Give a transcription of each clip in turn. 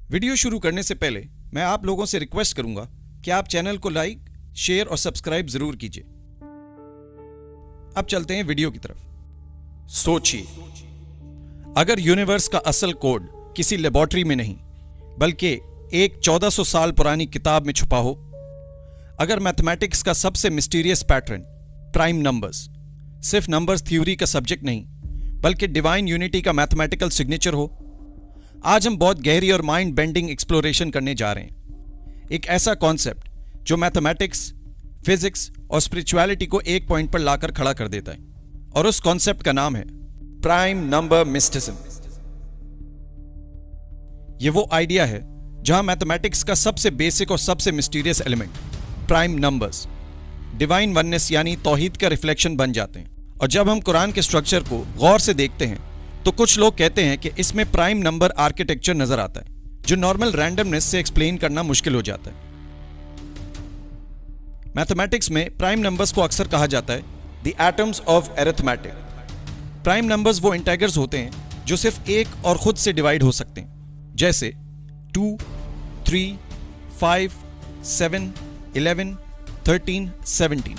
Video शुरू करने से पहले मैं आप लोगों से रिक्वेस्ट करूंगा कि आप चैनल को लाइक, शेयर और सब्सक्राइब जरूर कीजिए। अब चलते हैं वीडियो की तरफ। सोचिए, अगर यूनिवर्स का असल कोड किसी लेबोरेटरी में नहीं बल्कि एक 1400 साल पुरानी किताब में छुपा हो, अगर मैथमेटिक्स का सबसे मिस्टीरियस पैटर्न प्राइम नंबर्स सिर्फ नंबर्स थ्योरी का सब्जेक्ट नहीं बल्कि डिवाइन यूनिटी का मैथमेटिकल सिग्नेचर हो, आज हम बहुत गहरी और माइंड बेंडिंग एक्सप्लोरेशन करने जा रहे हैं। एक ऐसा कॉन्सेप्ट जो मैथमेटिक्स, फिजिक्स और स्पिरिचुअलिटी को एक पॉइंट पर लाकर खड़ा कर देता है, और उस कॉन्सेप्ट का नाम है प्राइम नंबर मिस्टिसिज्म। यह वो आइडिया है जहां मैथमेटिक्स का सबसे बेसिक और सबसे mysterious element prime numbers divine oneness यानी तौहीद का रिफ्लेक्शन बन जाते हैं। और जब हम कुरान के स्ट्रक्चर को गौर से देखते हैं तो कुछ लोग कहते हैं कि इसमें प्राइम नंबर आर्किटेक्चर नजर आता है जो नॉर्मल रैंडमनेस से एक्सप्लेन करना मुश्किल हो जाता है। मैथमेटिक्स में प्राइम नंबर्स को अक्सर कहा जाता है the atoms of arithmetic. Prime numbers वो इंटीजर्स होते हैं जो सिर्फ एक और खुद से डिवाइड हो सकते हैं, जैसे 2, 3, 5, 7, 11, 13, 17।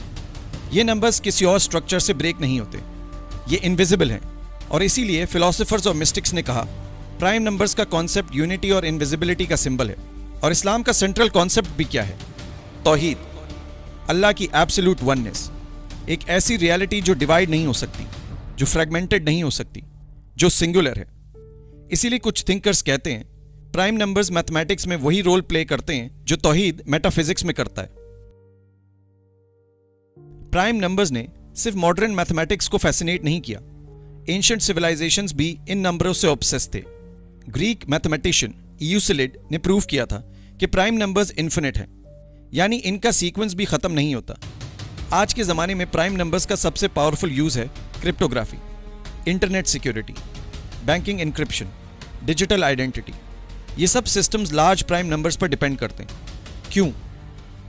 ये नंबर्स किसी और स्ट्रक्चर से ब्रेक नहीं होते, ये इनविजिबल हैं, और इसीलिए फिलोसोफर्स और मिस्टिक्स ने कहा प्राइम नंबर्स का कॉन्सेप्ट यूनिटी और इनविजिबिलिटी का सिंबल है। और इस्लाम का सेंट्रल कॉन्सेप्ट भी क्या है? तौहीद, अल्लाह की एब्सोल्यूट वननेस, एक ऐसी रियलिटी जो डिवाइड नहीं हो सकती, जो फ्रेगमेंटेड नहीं हो सकती, जो सिंगुलर है। इसीलिए कुछ थिंकर्स कहते हैं प्राइम नंबर्स मैथमेटिक्स में वही रोल प्ले करते हैं जो तौहीद मेटाफिजिक्स में करता है। प्राइम नंबर्स ने सिर्फ मॉडर्न मैथमेटिक्स को फैसिनेट नहीं किया, एंशिएंट सिविलाइजेशंस भी इन नंबरों से ऑब्सेस थे। ग्रीक मैथमेटिशियन यूक्लिड ने प्रूव किया था कि प्राइम नंबर्स इन्फिनिट हैं, यानी इनका सीक्वेंस भी खत्म नहीं होता। आज के ज़माने में प्राइम नंबर्स का सबसे पावरफुल यूज़ है cryptography, internet security, banking encryption, digital identity. ये सब सिस्टम्स लार्ज प्राइम नंबर्स पर डिपेंड करते हैं। क्यों?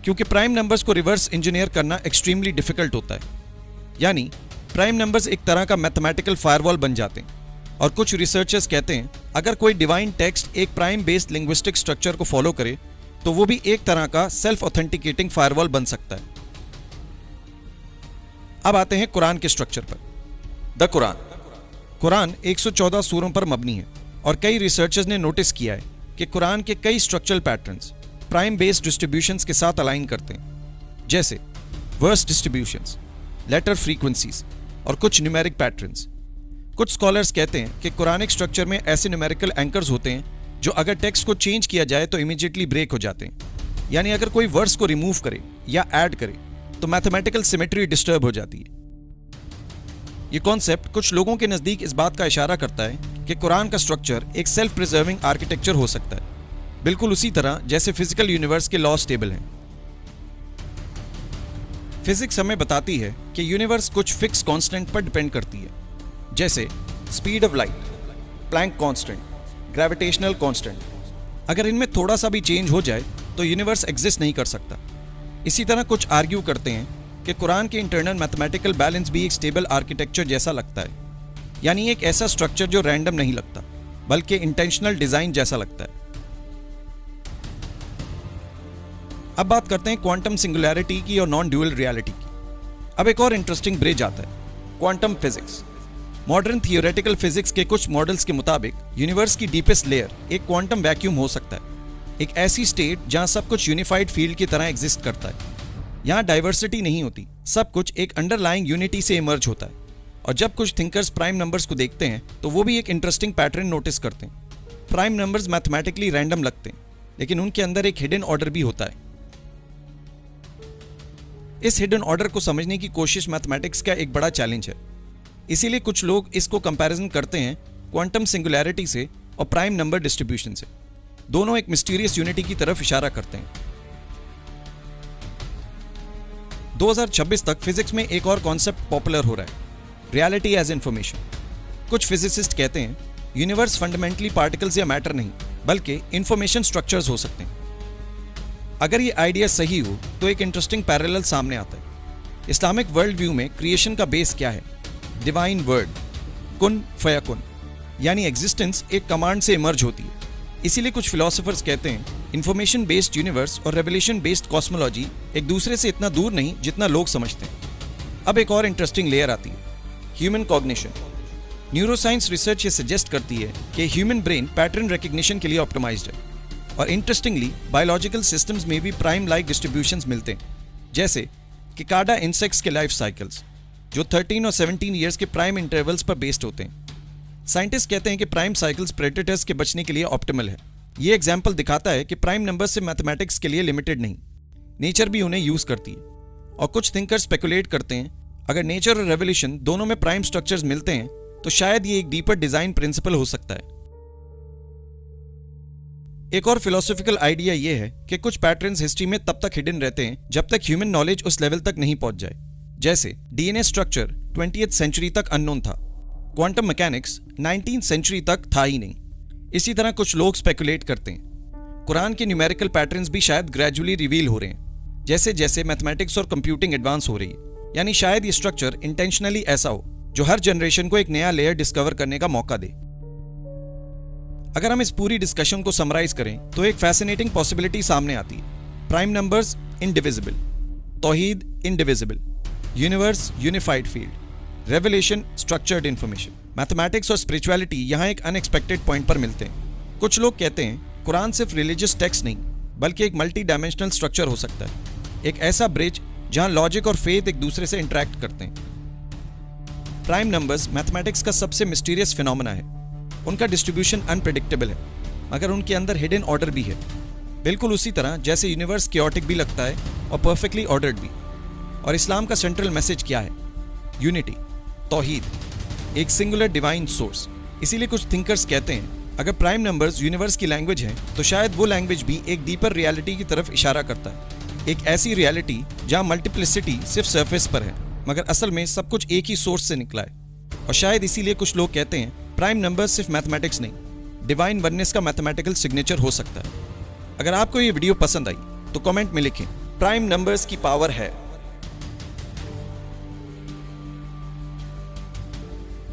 क्योंकि प्राइम नंबर्स को रिवर्स इंजीनियर करना एक्सट्रीमली डिफिकल्ट होता है, यानी प्राइम नंबर्स एक तरह का मैथमेटिकल फायरवॉल बन जाते हैं। और कुछ रिसर्चर्स कहते हैं अगर कोई डिवाइन टेक्स्ट एक प्राइम बेस्ड लिंग्विस्टिक स्ट्रक्चर को फॉलो करे तो वो भी एक तरह का सेल्फ ऑथेंटिकेटिंग फायरवॉल बन सकता है। अब आते हैं कुरान के स्ट्रक्चर पर। द कुरान 114 सूरों पर मबनी है, और कई रिसर्चर्स ने नोटिस किया है कि कुरान के कई structural patterns prime based distributions के साथ अलाइन करते हैं, जैसे वर्स डिस्ट्रीब्यूशंस, लेटर फ्रीक्वेंसीज और कुछ न्यूमेरिक पैटर्न्स। कुछ स्कॉलर्स कहते हैं कि कुरानिक स्ट्रक्चर में ऐसे न्यूमेरिकल एंकर्स होते हैं जो अगर टेक्स्ट को चेंज किया जाए तो इमीडिएटली ब्रेक हो जाते हैं, यानी अगर कोई वर्स को रिमूव करे या ऐड करे तो मैथमेटिकल सिमेट्री डिस्टर्ब हो जाती है। ये कॉन्सेप्ट कुछ लोगों के नज़दीक इस बात का इशारा करता है कि कुरान का स्ट्रक्चर एक सेल्फ प्रिजर्विंग आर्किटेक्चर हो सकता है, बिल्कुल उसी तरह जैसे फिजिकल यूनिवर्स के लॉ स्टेबल हैं। फिजिक्स हमें बताती है कि यूनिवर्स कुछ फिक्स कांस्टेंट पर डिपेंड करती है, जैसे speed of light, Planck constant, gravitational constant. अगर इनमें थोड़ा सा भी चेंज हो जाए तो यूनिवर्स एग्जिस्ट नहीं कर सकता। इसी तरह कुछ आर्ग्यू करते हैं कि कुरान के इंटरनल मैथमेटिकल बैलेंस भी एक स्टेबल आर्किटेक्चर जैसा लगता है, यानी एक ऐसा स्ट्रक्चर जो रैंडम नहीं लगता बल्कि इंटेंशनल डिजाइन जैसा लगता है। अब बात करते हैं क्वांटम सिंगुलैरिटी की और नॉन ड्यूअल रियलिटी की। अब एक और इंटरेस्टिंग ब्रिज आता है, quantum physics. Modern theoretical physics के कुछ मॉडल्स के मुताबिक यूनिवर्स की डीपेस्ट लेयर एक क्वांटम वैक्यूम हो सकता है, एक ऐसी स्टेट जहां सब कुछ यूनिफाइड फील्ड की तरह एग्जिस्ट करता है। यहां डाइवर्सिटी नहीं होती, सब कुछ एक अंडरलाइंग यूनिटी से इमर्ज होता है। और जब कुछ थिंकर्स प्राइम नंबर्स को देखते हैं तो वो भी एक इंटरेस्टिंग पैटर्न नोटिस करते हैं। प्राइम नंबर्स मैथमेटिकली रैंडम लगते हैं, लेकिन उनके अंदर एक हिडन ऑर्डर भी होता है। इस हिडन ऑर्डर को समझने की कोशिश मैथमेटिक्स का एक बड़ा चैलेंज है। इसीलिए कुछ लोग इसको कंपैरिजन करते हैं क्वांटम सिंगुलैरिटी से और प्राइम नंबर डिस्ट्रीब्यूशन से। दोनों एक मिस्टीरियस यूनिटी की तरफ इशारा करते हैं। 2026 तक फिजिक्स में एक और कॉन्सेप्ट पॉपुलर हो रहा है, रियलिटी एज इंफॉर्मेशन। कुछ फिजिसिस्ट कहते हैं यूनिवर्स फंडामेंटली पार्टिकल्स या मैटर नहीं बल्कि इंफॉर्मेशन स्ट्रक्चर्स हो सकते हैं। अगर ये आइडिया सही हो तो एक इंटरेस्टिंग पैरेलल सामने आता है। इस्लामिक वर्ल्ड व्यू में क्रिएशन का बेस क्या है? डिवाइन वर्ड, कुन फयाकुन, यानी एग्जिस्टेंस एक कमांड से इमर्ज होती है। इसीलिए कुछ फिलोसोफर्स कहते हैं इंफॉर्मेशन बेस्ड यूनिवर्स और रेवलेशन बेस्ड कॉस्मोलॉजी एक दूसरे से इतना दूर नहीं जितना लोग समझते हैं। अब एक और इंटरेस्टिंग लेयर आती है, ह्यूमन कॉग्निशन। न्यूरोसाइंस रिसर्च ये सजेस्ट करती है कि ह्यूमन ब्रेन पैटर्न रिकग्निशन के लिए ऑप्टिमाइज्ड है, और इंटरेस्टिंगली बायोलॉजिकल सिस्टम्स में भी प्राइम लाइक डिस्ट्रीब्यूशंस मिलते हैं, जैसे किकाडा इंसेक्ट्स के लाइफ साइकिल्स जो 13 और 17 ईयर्स के प्राइम इंटरवल्स पर बेस्ड होते हैं। साइंटिस्ट कहते हैं कि प्राइम साइकिल्स प्रेडेटर्स के बचने के लिए ऑप्टिमल है। ये एग्जाम्पल दिखाता है कि प्राइम नंबर्स से मैथमेटिक्स के लिए लिमिटेड नहीं, नेचर भी उन्हें यूज करती है। और कुछ थिंकर्स स्पेकुलेट करते हैं अगर नेचर और रेवोल्यूशन दोनों में प्राइम स्ट्रक्चर्स मिलते हैं तो शायद ये एक डीपर डिजाइन प्रिंसिपल हो सकता है। एक और फिलोसॉफिकल आइडिया ये है कि कुछ पैटर्न्स हिस्ट्री में तब तक हिडन रहते हैं जब तक ह्यूमन नॉलेज उस लेवल तक नहीं पहुंच जाए। जैसे डीएनए स्ट्रक्चर 20th सेंचुरी तक अननोन था, क्वांटम मैकेनिक्स 19th सेंचुरी तक था ही नहीं। इसी तरह कुछ लोग स्पेकुलेट करते हैं कुरान के न्यूमेरिकल पैटर्न्स भी शायद ग्रेजुअली रिवील हो रहे हैं जैसे जैसे मैथमेटिक्स और कंप्यूटिंग एडवांस हो रही है। यानी शायद ये स्ट्रक्चर इंटेंशनली ऐसा हो जो हर जनरेशन को एक नया लेयर डिस्कवर करने का मौका दे। अगर हम इस पूरी डिस्कशन को समराइज करें तो एक फैसिनेटिंग पॉसिबिलिटी सामने आती है। प्राइम नंबर्स इनडिविजिबल, तौहीद indivisible, universe unified field, revelation structured information. Mathematics और स्पिरिचुअलिटी यहाँ एक अनएक्सपेक्टेड पॉइंट पर मिलते हैं। कुछ लोग कहते हैं कुरान सिर्फ रिलीजियस टेक्स्ट नहीं बल्कि एक मल्टी डायमेंशनल स्ट्रक्चर हो सकता है, एक ऐसा ब्रिज जहां लॉजिक और फेथ एक दूसरे से इंटरेक्ट करते हैं। प्राइम नंबर्स मैथमेटिक्स का सबसे मिस्टीरियस फिनोमेना है। उनका डिस्ट्रीब्यूशन अनप्रेडिक्टेबल है मगर उनके अंदर हिडन ऑर्डर भी है, बिल्कुल उसी तरह जैसे यूनिवर्स क्योटिक भी लगता है और परफेक्टली ऑर्डर्ड भी। और इस्लाम का सेंट्रल मैसेज क्या है? यूनिटी, तौहीद, एक सिंगुलर डिवाइन सोर्स। इसीलिए कुछ थिंकर्स कहते हैं अगर प्राइम नंबर्स यूनिवर्स की लैंग्वेज है तो शायद वो लैंग्वेज भी एक डीपर रियलिटी की तरफ इशारा करता है, एक ऐसी रियलिटी जहां मल्टीप्लिसिटी सिर्फ सरफेस पर है मगर असल में सब कुछ एक ही सोर्स से निकला है। और शायद इसीलिए कुछ लोग कहते हैं प्राइम नंबर्स सिर्फ मैथमेटिक्स नहीं, डिवाइन वननेस का मैथमेटिकल सिग्नेचर हो सकता है। अगर आपको ये वीडियो पसंद आई तो कमेंट में लिखें प्राइम नंबर्स की पावर है।